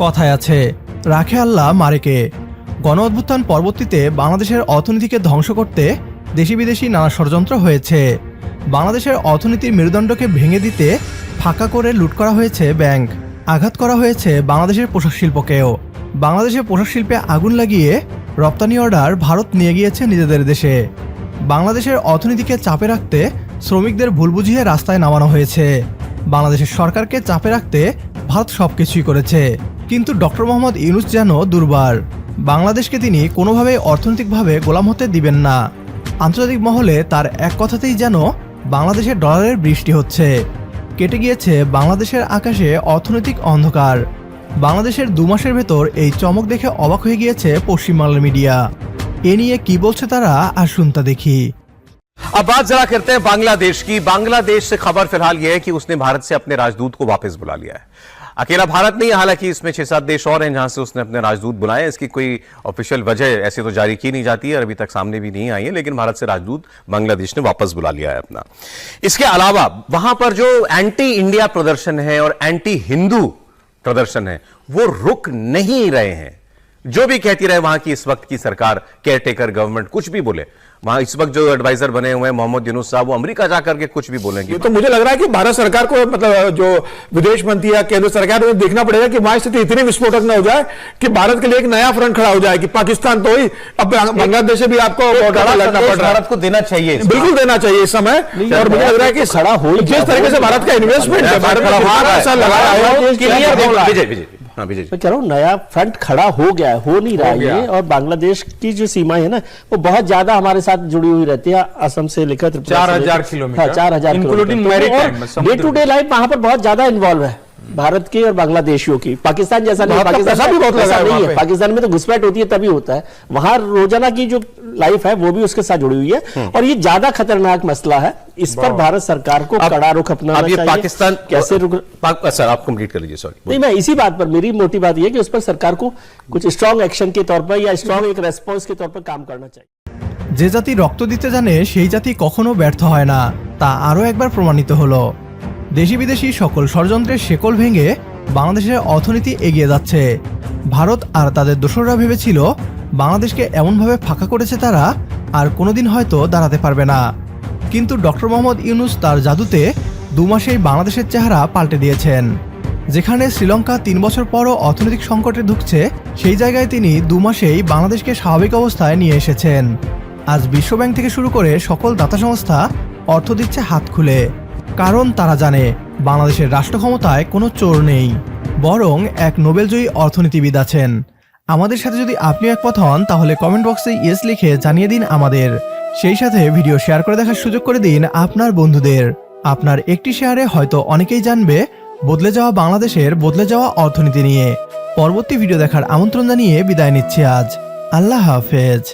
কথায় আছে, রাখে আল্লাহ মারেকে। গণ অভ্যুত্থান পরবর্তীতে বাংলাদেশের অর্থনীতিকে ধ্বংস করতে দেশি বিদেশি নানা ষড়যন্ত্র হয়েছে। বাংলাদেশের অর্থনীতির মেরুদণ্ডকে ভেঙে দিতে ফাঁকা করে লুট করা হয়েছে ব্যাংক, আঘাত করা হয়েছে বাংলাদেশের পোশাক শিল্পকেও। বাংলাদেশের পোশাক শিল্পে আগুন লাগিয়ে রপ্তানি অর্ডার ভারত নিয়ে গিয়েছে নিজেদের দেশে। বাংলাদেশের অর্থনীতিকে চাপে রাখতে শ্রমিকদের ভুল বুঝিয়ে রাস্তায় নামানো হয়েছে। বাংলাদেশের সরকারকে চাপে রাখতে ভারত সবকিছুই করেছে, কিন্তু ডক্টর মোহাম্মদ ইউনূস যেন দুর্বার। বাংলাদেশকে তিনি কোনোভাবেই অর্থনৈতিকভাবে গোলাম হতে দিবেন না। আন্তর্জাতিক মহলে তার এক কথাতেই যেন বাংলাদেশের ডলারের বৃষ্টি হচ্ছে। কেটে গিয়েছে বাংলাদেশের আকাশে অর্থনৈতিক অন্ধকার। বাংলাদেশের 2 মাসের ভেতর এই চমক দেখে অবাক হয়ে গিয়েছে পশ্চিমবাংলার মিডিয়া। এ নিয়ে কি বলছে তারা, আসুন তা দেখি। अब बात जरा करते हैं बांग्लादेश की। बांग्लादेश से खबर फिलहाल यह है कि उसने भारत से अपने राजदूत को वापस बुला लिया है। अकेला भारत नहीं, हालांकि इसमें 6-7 देश और हैं जहां से उसने अपने राजदूत बुलाए। इसकी कोई ऑफिशियल वजह ऐसे तो जारी की नहीं जाती है और अभी तक सामने भी नहीं आई है, लेकिन भारत से राजदूत बांग्लादेश ने वापस बुला लिया है अपना। इसके अलावा वहां पर जो एंटी इंडिया प्रदर्शन है और एंटी हिंदू प्रदर्शन है वो रुक नहीं रहे हैं। जो भी कहती रहे वहां की इस वक्त की सरकार, केयरटेकर गवर्नमेंट, कुछ भी बोले, वहां इस वक्त जो एडवाइजर बने हुए हैं मोहम्मद यूनुस साहब, वो अमेरिका जाकर के कुछ भी बोलेंगे। तो मुझे लग रहा है कि भारत सरकार को, मतलब जो विदेश मंत्री या केंद्र सरकार, उन्हें देखना पड़ेगा कि वहां स्थिति इतनी विस्फोटक न हो जाए कि भारत के लिए एक नया फ्रंट खड़ा हो जाए कि पाकिस्तान तो ही, अब बांग्लादेश से भी आपको लड़ना पड़ रहा है। भारत को देना चाहिए, बिल्कुल देना चाहिए इस समय। और मुझे लग रहा है कि खड़ा हो, जिस तरीके से भारत का इन्वेस्टमेंट है, भारत मैं कह रहा हूँ नया फ्रंट खड़ा हो गया है, हो नहीं रहा है। और बांग्लादेश की जो सीमाएं है ना, वो बहुत ज्यादा हमारे साथ जुड़ी हुई रहती है। असम से लेकर 4000 kilometre, 4000 including day to day life वहां पर बहुत ज्यादा इन्वॉल्व है भारत की और बांग्लादेशियों की। पाकिस्तान जैसा नहीं, पाकिस्तान भी बहुत नहीं है। पाकिस्तान में तो घुसपैठ होती है तभी होता है, वहां रोजाना की जो लाइफ है वो भी उसके साथ जुड़ी हुई है। और ये ज्यादा खतरनाक मसला है, इस पर भारत सरकार को कड़ा रुख अपनाना चाहिए। पाकिस्तान कैसे रुक, सर आप कंप्लीट कर लीजिए। सॉरी, नहीं, मैं इसी बात पर, मेरी मोटी बात यह है कि उस पर सरकार को कुछ स्ट्रॉन्ग एक्शन के तौर पर या स्ट्रॉन्ग एक रेस्पॉन्स के तौर पर काम करना चाहिए। যে জাতি রক্ত দিতে জানে সেই জাতি কখনো ব্যর্থ হয় না, তা আরও একবার প্রমাণিত হলো। দেশি বিদেশি সকল ষড়যন্ত্রের শেকল ভেঙে বাংলাদেশের অর্থনীতি এগিয়ে যাচ্ছে। ভারত আর তাদের দোসররা ভেবেছিল বাংলাদেশকে এমনভাবে ফাঁকা করেছে তারা আর কোনোদিন হয়তো দাঁড়াতে পারবে না, কিন্তু ডক্টর মোহাম্মদ ইউনূস তার জাদুতে 2 মাসেই বাংলাদেশের চেহারা পাল্টে দিয়েছেন। যেখানে শ্রীলঙ্কা 3 বছর পরও অর্থনৈতিক সংকটে ঢুকছে, সেই জায়গায় তিনি 2 মাসেই বাংলাদেশকে স্বাভাবিক অবস্থায় নিয়ে এসেছেন। আজ বিশ্বব্যাংক থেকে শুরু করে সকল দাতা সংস্থা অর্থ দিচ্ছে হাত খুলে, কারণ তারা জানে বাংলাদেশের রাষ্ট্র ক্ষমতায় কোনো চোর নেই, বরং এক নোবেলজয়ী অর্থনীতিবিদ আছেন। আমাদের সাথে যদি আপনি একমত হন তাহলে কমেন্ট বক্সে ইয়েস লিখে জানিয়ে দিন আমাদের। সেই সাথে ভিডিও শেয়ার করে দেখার সুযোগ করে দিন আপনার বন্ধুদের। আপনার একটি শেয়ারে হয়তো অনেকেই জানবে বদলে যাওয়া বাংলাদেশের বদলে যাওয়া অর্থনীতি নিয়ে। পরবর্তী ভিডিও দেখার আমন্ত্রণ জানিয়ে বিদায় নিচ্ছি আজ। আল্লাহ হাফেজ।